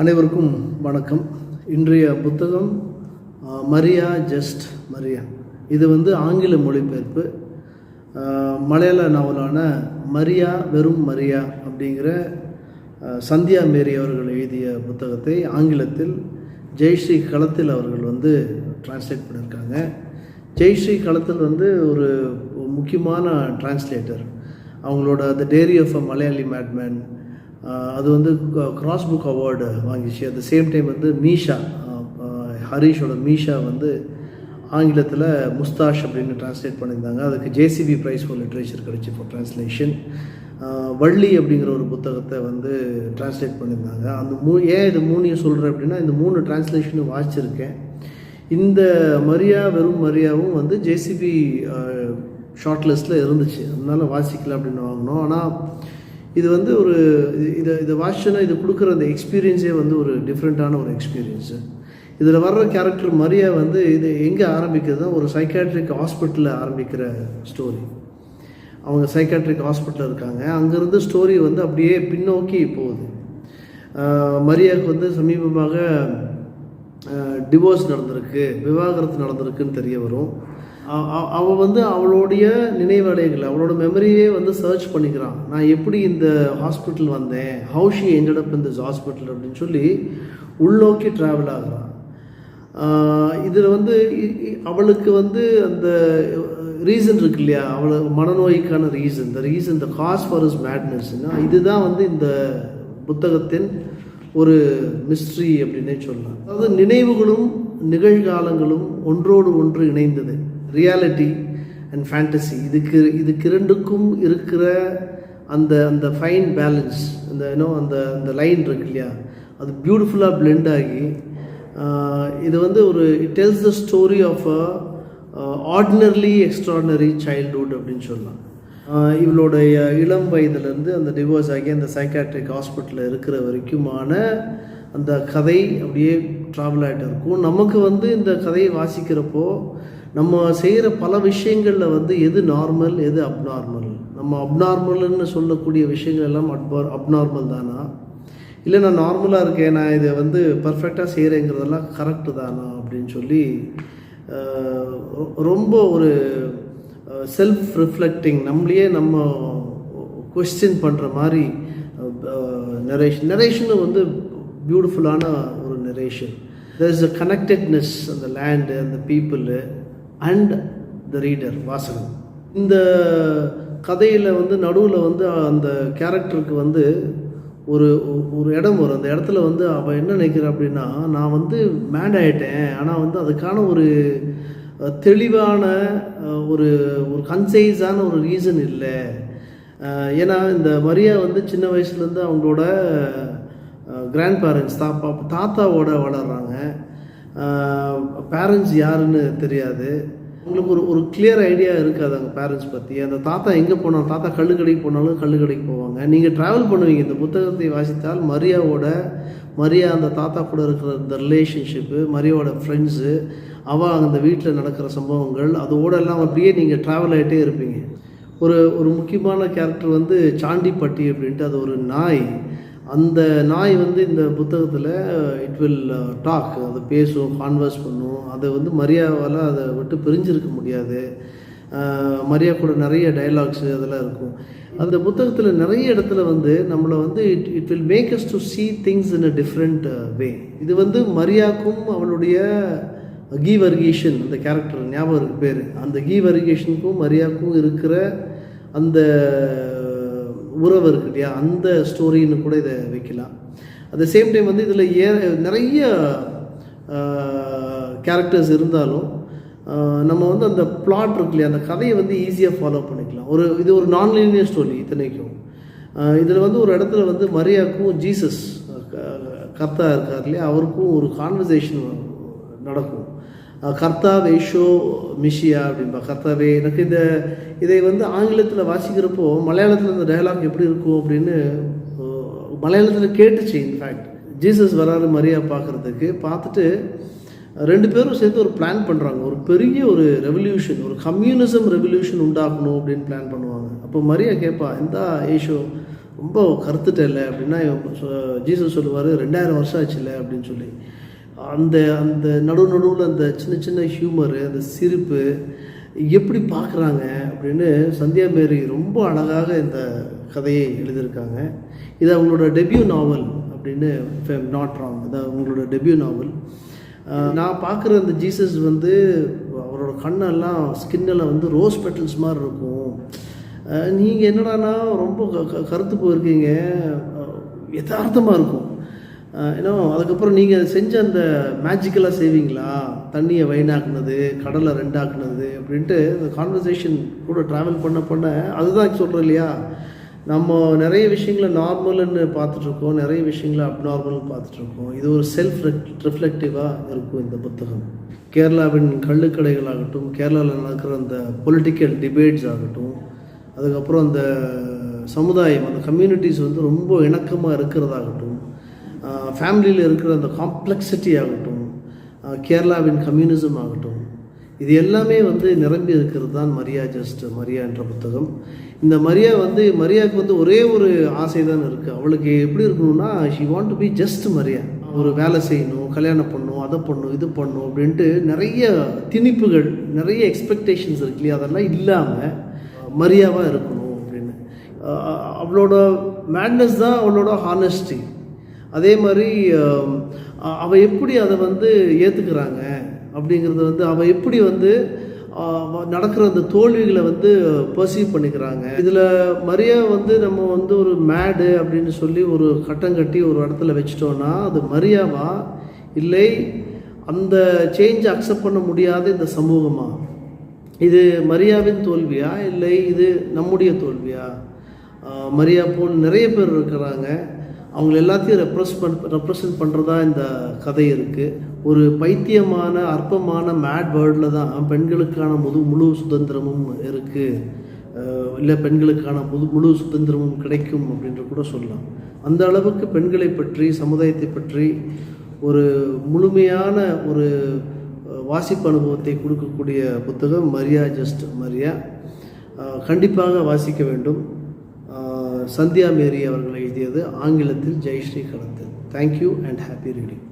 அனைவருக்கும் வணக்கம். இன்றைய புத்தகம் மரியா ஜஸ்ட் மரியா. இது ஆங்கில மொழிபெயர்ப்பு. மலையாள நாவலான மரியா வெறும் மரியா அப்படிங்கிற சந்தியா மேரி அவர்கள் எழுதிய புத்தகத்தை ஆங்கிலத்தில் ஜெய்ஸ்ரீ களத்தில் அவர்கள் டிரான்ஸ்லேட் பண்ணியிருக்காங்க. ஜெய்ஸ்ரீ களத்தில் ஒரு முக்கியமான டிரான்ஸ்லேட்டர். அவங்களோட the diary of a Malayali madman அது கிராஸ் புக் அவார்டு வாங்கிச்சு. At the same time Meesha, ஹரீஷோட மீஷா ஆங்கிலத்தில் முஸ்தாஷ் அப்படின்னு டிரான்ஸ்லேட் பண்ணியிருந்தாங்க. அதுக்கு ஜேசிபி ப்ரைஸ் ஃபார் லிட்ரேச்சர் கிடச்சி ஃபார் ட்ரான்ஸ்லேஷன். வள்ளி அப்படிங்கிற ஒரு புத்தகத்தை டிரான்ஸ்லேட் பண்ணியிருந்தாங்க. அந்த ஏன் இது மூணையும் சொல்கிறேன் அப்படின்னா, இந்த 3 டிரான்ஸ்லேஷனும் வாசிச்சிருக்கேன். இந்த மரியா வெறும் மரியாவும் ஜேசிபி ஷார்ட் லிஸ்ட்டில் இருந்துச்சு, அதனால் வாசிக்கல அப்படின்னு வாங்கினோம். ஆனால் இது ஒரு இதை வாசிச்சோன்னா இது கொடுக்குற அந்த எக்ஸ்பீரியன்ஸே ஒரு டிஃப்ரெண்ட்டான ஒரு எக்ஸ்பீரியன்ஸு. இதில் வர்ற கேரக்டர் மரியா இது எங்கே ஆரம்பிக்கிறது, ஒரு சைக்காட்ரிக் ஹாஸ்பிட்டலில் ஆரம்பிக்கிற ஸ்டோரி. அவங்க சைக்காட்ரிக் ஹாஸ்பிட்டலில் இருக்காங்க. அங்கேருந்து ஸ்டோரி அப்படியே பின்னோக்கி போகுது. மரியாவுக்கு சமீபமாக டிவோர்ஸ் நடந்திருக்கு, விவாகரத்து நடந்திருக்குன்னு தெரிய வரும். அவள் அவளுடைய நினைவலைகள், அவளோட மெமரியே சர்ச் பண்ணிக்கிறான். நான் எப்படி இந்த ஹாஸ்பிட்டல் வந்தேன், how she ended up in this hospital அப்படின்னு சொல்லி உள்நோக்கி ட்ராவல் ஆகிறான். இதில் அவளுக்கு அந்த ரீசன் இருக்கு இல்லையா, அவளை மனநோய்க்கான reason the cause for is மேட்னஸ்னா, இதுதான் இந்த புத்தகத்தின் ஒரு மிஸ்ட்ரி அப்படின்னே சொல்லலாம். அதாவது நினைவுகளும் நிகழ்காலங்களும் ஒன்றோடு ஒன்று இணைந்தது. ரியாலிட்டி அண்ட் ஃபேண்டசி, இதுக்கு இரண்டுக்கும் இருக்கிற அந்த ஃபைன் பேலன்ஸ், அந்த லைன் இருக்கு இல்லையா, அது பியூட்டிஃபுல்லாக பிளெண்ட் ஆகி இது it tells the story of a ordinarily extraordinary childhood அப்படின்னு சொல்லலாம். இவளுடைய இளம் வயதுலேருந்து அந்த டிவோர்ஸ் ஆகி அந்த சைக்காட்ரிக் ஹாஸ்பிட்டலில் இருக்கிற வரைக்குமான அந்த கதை அப்படியே ட்ராவல் ஆகிட்டு இருக்கும். நமக்கு இந்த கதையை வாசிக்கிறப்போ நம்ம செய்கிற பல விஷயங்களில் எது நார்மல், எது அப்நார்மல், நம்ம அப்நார்மல்னு சொல்லக்கூடிய விஷயங்கள் எல்லாம் அப்நார்மல் தானா, இல்லை நான் நார்மலாக இருக்கேன், நான் இதை பர்ஃபெக்டாக செய்கிறேங்கிறதெல்லாம் கரெக்டு தானா அப்படின்னு சொல்லி ரொம்ப ஒரு செல்ஃப் ரிஃப்ளெக்டிங், நம்மளையே நம்ம கொஸ்டின் பண்ணுற மாதிரி நரேஷன் பியூட்டிஃபுல்லான ஒரு narration. There is a connectedness அந்த லேண்டு, அந்த பீப்புள் அண்ட் த ரீடர், வாசகன். இந்த கதையில் நடுவில் அந்த கேரக்டருக்கு ஒரு ஒரு இடம் வரும். அந்த இடத்துல அவள் என்ன நினைக்கிறா அப்படின்னா, நான் மேட் ஆகிட்டேன், ஆனால் அதுக்கான ஒரு தெளிவான ஒரு கன்சைஸான ஒரு ரீசன் இல்லை. ஏன்னா இந்த மரியா சின்ன வயசுலேருந்து அவங்களோட கிராண்ட் பேரண்ட்ஸ், தாத்தாவோட வளர்கிறாங்க. பேரண்ட்ஸ் யாருன்னு தெரியாது. உங்களுக்கு ஒரு கிளியர் ஐடியா இருக்காது அவங்க பேரண்ட்ஸ் பற்றி. அந்த தாத்தா எங்கே போனாலும், தாத்தா கல்லு கடைக்கு போனாலும் கல்லு கடைக்கு போவாங்க. நீங்கள் ட்ராவல் பண்ணுவீங்க. இந்த புத்தகத்தை வாசித்தால் மரியா அந்த தாத்தா கூட இருக்கிற இந்த ரிலேஷன்ஷிப்பு, மரியாவோட ஃப்ரெண்ட்ஸு, அவள் அந்த வீட்டில் நடக்கிற சம்பவங்கள், அதோட எல்லாம் அப்படியே நீங்கள் ட்ராவல் ஆகிட்டே இருப்பீங்க. ஒரு முக்கியமான கேரக்டர் சாண்டிப்பட்டி அப்படின்ட்டு, அது ஒரு நாய். அந்த நாய் இந்த புத்தகத்தில் இட் வில் டாக், அது பேசும், கான்வர்ஸ் பண்ணும். அதை மரியாவால் அதை விட்டு பிரிஞ்சிருக்க முடியாது. மரியா கூட நிறைய டைலாக்ஸு அதெல்லாம் இருக்கும். அந்த புத்தகத்தில் நிறைய இடத்துல நம்மளை it will make us to see things in a different way. இது மரியாவுக்கும் அவளுடைய கீ வர்கீஷன், அந்த கேரக்டர் ஞாபகம் இருக்கு பேர், அந்த கீ வர்கீஷனுக்கும் மரியாவுக்கும் இருக்கிற அந்த உறவு இருக்கு இல்லையா, அந்த ஸ்டோரின்னு கூட இதை வைக்கலாம். அட் த சேம் டைம் இதில் நிறைய கேரக்டர்ஸ் இருந்தாலும் நம்ம அந்த பிளாட் இருக்கு இல்லையா, அந்த கதையை ஈஸியாக ஃபாலோ பண்ணிக்கலாம். இது ஒரு நான் லீனியர் ஸ்டோரி. இத்தனைக்கும் இதில் ஒரு இடத்துல மரியாவுக்கும் ஜீசஸ் கர்த்தா இருக்கார் இல்லையா, அவருக்கும் ஒரு கான்வர்சேஷன் நடக்கும். கர்த்தாவே ஷோ மிஷியா அப்படின்பா, கர்த்தாவே. எனக்கு இதை ஆங்கிலத்தில் வாசிக்கிறப்போ மலையாளத்தில் இந்த டயலாக் எப்படி இருக்கும் அப்படின்னு மலையாளத்தில் கேட்டுச்சு. இன்ஃபேக்ட் ஜீசஸ் வராரு மரியா பார்த்துட்டு 2 பேரும் சேர்த்து ஒரு பிளான் பண்ணுறாங்க. ஒரு பெரிய ஒரு ரெவல்யூஷன், ஒரு கம்யூனிசம் ரெவல்யூஷன் உண்டாக்கணும் அப்படின்னு பிளான் பண்ணுவாங்க. அப்போ மரியா கேட்பா, எந்தா ஏஷோ ரொம்ப கருத்துட்டல அப்படின்னா ஜீசஸ் சொல்லுவார் 2000 வருஷம் ஆச்சுல்ல அப்படின்னு சொல்லி. அந்த அந்த நடுவில் அந்த சின்ன சின்ன ஹியூமரு, அந்த சிரிப்பு எப்படி பார்க்குறாங்க அப்படின்னு சந்தியா மேரி ரொம்ப அழகாக இந்த கதையை எழுதியிருக்காங்க. இது அவங்களோட டெபியூ நாவல் அப்படின்னு, if I am not wrong, அதான் அவங்களோட டெபியூ நாவல். நான் பார்க்குற அந்த ஜீசஸ் வந்து அவரோட கண்ணெல்லாம் ஸ்கின்னெல்லாம் வந்து ரோஸ் பெட்டல்ஸ் மாதிரி இருக்கும். நீங்கள் என்னடானா ரொம்ப கருத்து போயிருக்கீங்க, யதார்த்தமாக இருக்கும். ஏன்னா அதுக்கப்புறம் நீங்கள் செஞ்ச அந்த மேஜிக்கலாக செய்வீங்களா, தண்ணியை வைனாக்குனது, கடலை ரெண்டாக்குனது அப்படின்ட்டு இந்த கான்வர்சேஷன் கூட ட்ராவல் பண்ண அதுதான் சொல்கிறோம் இல்லையா, நம்ம நிறைய விஷயங்களை நார்மல்னு பார்த்துட்ருக்கோம், நிறைய விஷயங்களை அப்நார்மல்னு பார்த்துட்ருக்கோம். இது ஒரு செல்ஃப் ரிஃப்ளெக்டிவாக இருக்கும் இந்த புத்தகம். கேரளாவின் கள்ளுக்கடைகள் ஆகட்டும், கேரளாவில் நடக்கிற அந்த பொலிட்டிக்கல் டிபேட்ஸ் ஆகட்டும், அதுக்கப்புறம் அந்த சமுதாயம், அந்த கம்யூனிட்டிஸ் வந்து ரொம்ப இணக்கமாக இருக்கிறதாகட்டும், ஃபேமிலியில் இருக்கிற அந்த காம்ப்ளெக்சிட்டி ஆகட்டும், கேரளாவின் கம்யூனிசம் ஆகட்டும், இது எல்லாமே வந்து நிரம்பி இருக்கிறது தான் மரியா ஜஸ்ட் மரியா என்ற புத்தகம். இந்த மரியாவுக்கு வந்து ஒரே ஒரு ஆசை தான் இருக்குது. அவளுக்கு எப்படி இருக்கணும்னா, she want to be just Maria. ஒரு வேலை செய்யணும், கல்யாணம் பண்ணணும், அதை பண்ணணும், இது பண்ணணும் அப்படின்ட்டு நிறைய திணிப்புகள், நிறைய எக்ஸ்பெக்டேஷன்ஸ் இருக்கு இல்லையா, அதெல்லாம் இல்லாமல் மரியாவாக இருக்கணும் அப்படின்னு. அவளோட மேட்னஸ் தான் அவளோட ஹானஸ்டி. அதே மாதிரி அவள் எப்படி அதை வந்து ஏற்றுக்கிறாங்க அப்படிங்கிறது வந்து, அவள் எப்படி வந்து நடக்கிற அந்த தோல்விகளை வந்து பர்சீவ் பண்ணிக்கிறாங்க. இதில் மரியா வந்து நம்ம வந்து ஒரு மேடு அப்படின்னு சொல்லி ஒரு கட்டம் கட்டி ஒரு இடத்துல வச்சிட்டோன்னா அது மரியாவா, இல்லை அந்த சேஞ்சை அக்செப்ட் பண்ண முடியாத இந்த சமூகமா? இது மரியாவின் தோல்வியா, இல்லை இது நம்முடைய தோல்வியா? மரியா போல் நிறைய பேர் இருக்கிறாங்க, அவங்க எல்லாத்தையும் ரெப்ரசன்ட் பண்ணுறதா இந்த கதை இருக்குது. ஒரு பைத்தியமான அற்பமான மேட் வேர்ல்டில் தான் பெண்களுக்கான முழு சுதந்திரமும் இருக்குது, இல்லை பெண்களுக்கான முழு சுதந்திரமும் கிடைக்கும் அப்படின்ற கூட சொல்லலாம். அந்த அளவுக்கு பெண்களை பற்றி, சமுதாயத்தை பற்றி ஒரு முழுமையான ஒரு வாசிப்பு அனுபவத்தை கொடுக்கக்கூடிய புத்தகம் மரியா ஜஸ்ட் மரியா. கண்டிப்பாக வாசிக்க வேண்டும். சந்தியா மேரி அவர்கள் எழுதியது, ஆங்கிலத்தில் ஜெயஸ்ரீ கடத்து. Thank you and happy reading.